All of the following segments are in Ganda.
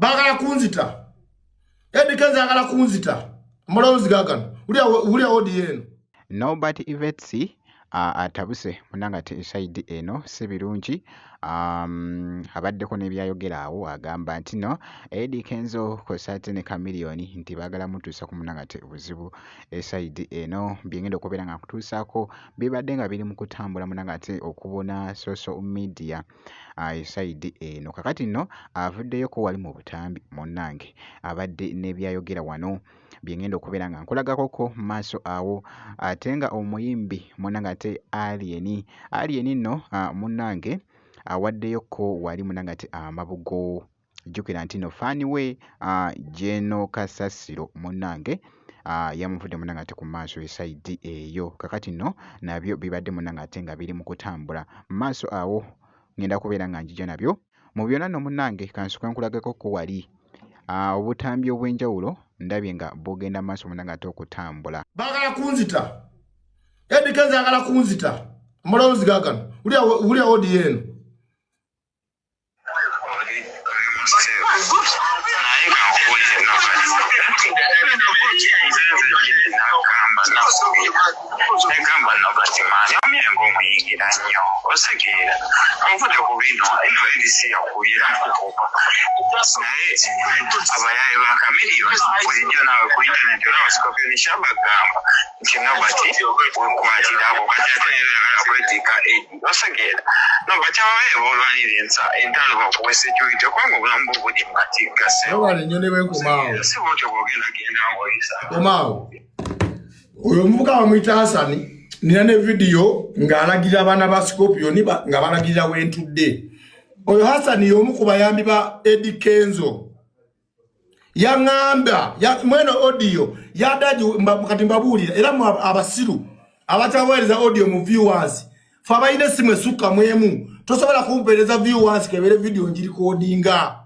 bagala kunzita Edikenzo agala kunzita mulowoozi gaagano uli awodi eno Nobert Ivets atabuse munangate side eno si birungi. Abaddeko n'ebyayogera awo agamba nti no Eddie Kenzo Kosate ne Chameleone nti baagala mutuusa ku munangate obuzibu side eno byengenda okubeera nga kutuusaako bibadde nga biri mu kutambula munangate okubona social media side eno. Kakati nno avuddeyo ko wali mu butambi munnange abadde n'ebyayogera wano byengenda okubeera nga nkolagakoko mu maaso awo ate nga omuyimbi munangate Alien nno munnange awaddeyo ko wali munangate amabugo jjukira nti no fani we Jeno Kasasiro munnange yamuvudde munangate ku maaso esaidi eyo. Kakati nno nabyo bibadde munangate nga biri mu kutambula mu maaso awo ngenda kubeera nga njija nabyo mu byonna nno munnange kansuka nkulagako ko wali obutambi obw'enjawulo ndabye nga bugenda maaso munangate okutambula. Bagala kunzita Edikenzo agala kunzita mulowoozi gaagano uli awodi eno negamba nobati mani omyengo omuyingira nnyo osekeera anvude ku bino eno edisi yakuyira mukukuba naye abayaye ba Chameleone bulijjo naawe ku intaneti olaba Scorpion kyabagamba nti nobati wekwatira abo kati ate nebeagala kwetika osekeera nobati abaye boolwanira entalo bakuwe security okubanga obulamu bwo buli mukatiggase si bwotyo bwogenda genda ngoyisa omaawo oyo omuvubuka bamuyita Hasani nina ne video ng'alagira abaana ba Scorpion nga balagirira wentudde. Oyo Hasani y'omu ku bayambi ba Eddie Kenzo yaŋŋamba mweno audio yadaji kati mbabuulira era mu abasiru abataweereza audio mu viewers fe abalina essimu esukka mwemu tosobola kumpeereza viewers kebere video njirikodinga.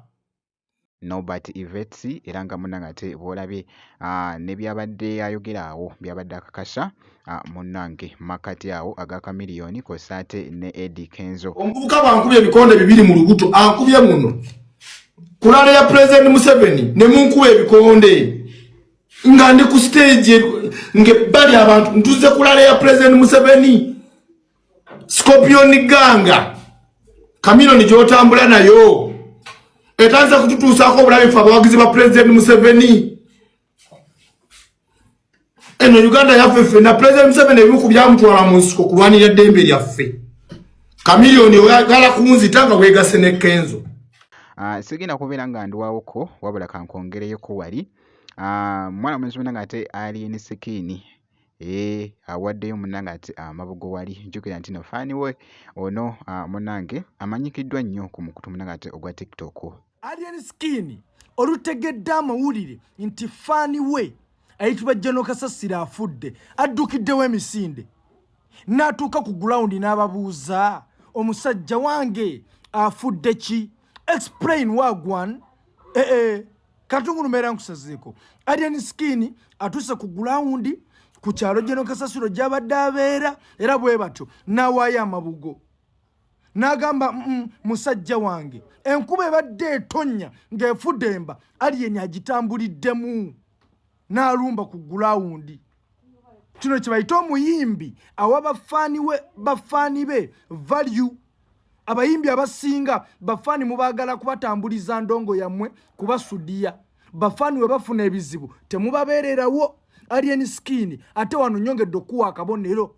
Nobert Ivets era nga munangate bwolabye ne byabadde ayogera awo byabadde akakasa munnange makati awo aga Chameleone Kosate ne Eddie Kenzo. Omuvubuka bankubye ebikonde bibiri mu lubuto ankubye muno kulala ya President Museveni ne munkuba ebikonde nga ndi ku stage nge bali abantu ntuze kulala ya President Museveni Scorpion ganga Chameleone gyotambula nayo etanza kututuusako obulabe fe abawagizi ba President Museveni eno Uganda yaffe na President Museveni ebimu byamutwala mu nsiko kulwanira eddembe lyaffe. Chameleone oyagala kunzita nga weegase ne Kenzo. Sigenda kubeera nga ndiwaawoko wabula kankongereyo ko wali mwana omulenzi munangate Alien Skin awaddeyo munangate amabugo wali jjukira nti no fani we ono munange amanyikiddwa nnyo ku mukutu munangate ogwa TikTok. Alien Skin olutegedde amawulire nti fani we ayitibwa Jeno Kasasiro afudde addukiddewo emisinde n'atuuka ku ground n'ababuuza omusajja wange afudde ki explain wagwan katungulumera nkusazeeko. Alien Skin atuuse ku ground ku kyalo Jeno Kasasiro gy'abadde abeera era bwe batyo n'awaayo amabugo n'agamba musajja wange enkuba ebadde etonnya ng'efudde emba Alien agitambuliddemu n'alumba ku ground. Kino kye bayita omuyimbi awa bafaani be value. Abayimbi abasinga bafaani mubaagala kubatambuliza ndongo yammwe kubasudiya. Bafaani we bafuna ebizibu temubabeererawo. Alien Skin ate wano nyongedde okuwa akabonero.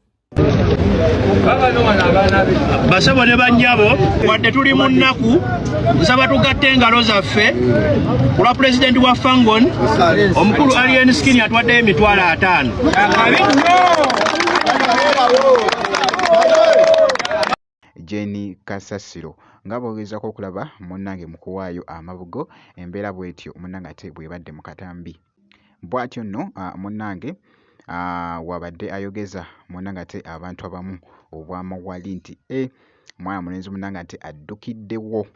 Basabo ne bannyabo wadde tuli mu nnaku nsaba tugatte engalo zaffe ku lwa pulezidenti wa Fangon omukulu Alien Skin atwaddeyo emitwalo 5. Jeni Kasasiro nga bwogezako okulaba munnange mu kuwaayo amabugo embeera bwetyo munnangate bwebadde mu katambi. Bwatyo nno munnange wabadde ayogeza munnangate abantu abamu obwamawali nti mwana mulenzi munnangate addukiddewo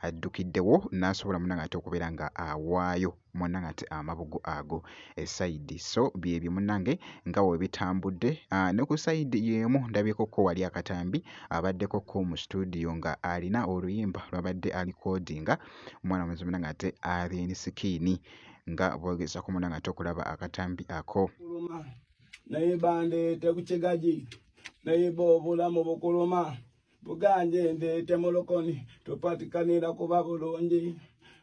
addukiddewo n'asobola munnanga ate okubeera nga awaayo munnanga ate amabugo ago esayidi. So byebyo munnange nga we bitambudde. Ne ku sayidi y'emu ndabyekokko wali akatambi abaddekokko mu studio nga alina oluyimba lwabadde alikodinga omwana muzi munnanga ate Alien Skin nga bwogezako munnanga ate okulaba akatambi ako. Naye bande tekukigaji naye bobulamu bukuluma buganje ndete mulokoni tupatikanira kuba bulungi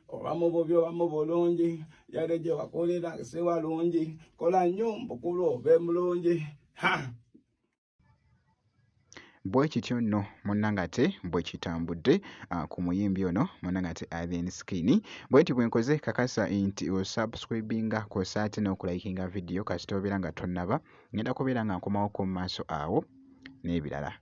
obamu bubi obamu bulungi yaleje wakolera se walungi kola nnyo mbukulu obe mulungi bwe kityo nno munnanga ate bwe kitambudde ku muyimbi ono munnanga ate Alien Skin. Bwenti bwe nkoze kakasa nti osubscribinga kosa ate n'okulayikinga video kasita obeera nga tonnaba ngenda kubeera nga nkomawo mu maaso awo n'ebirala.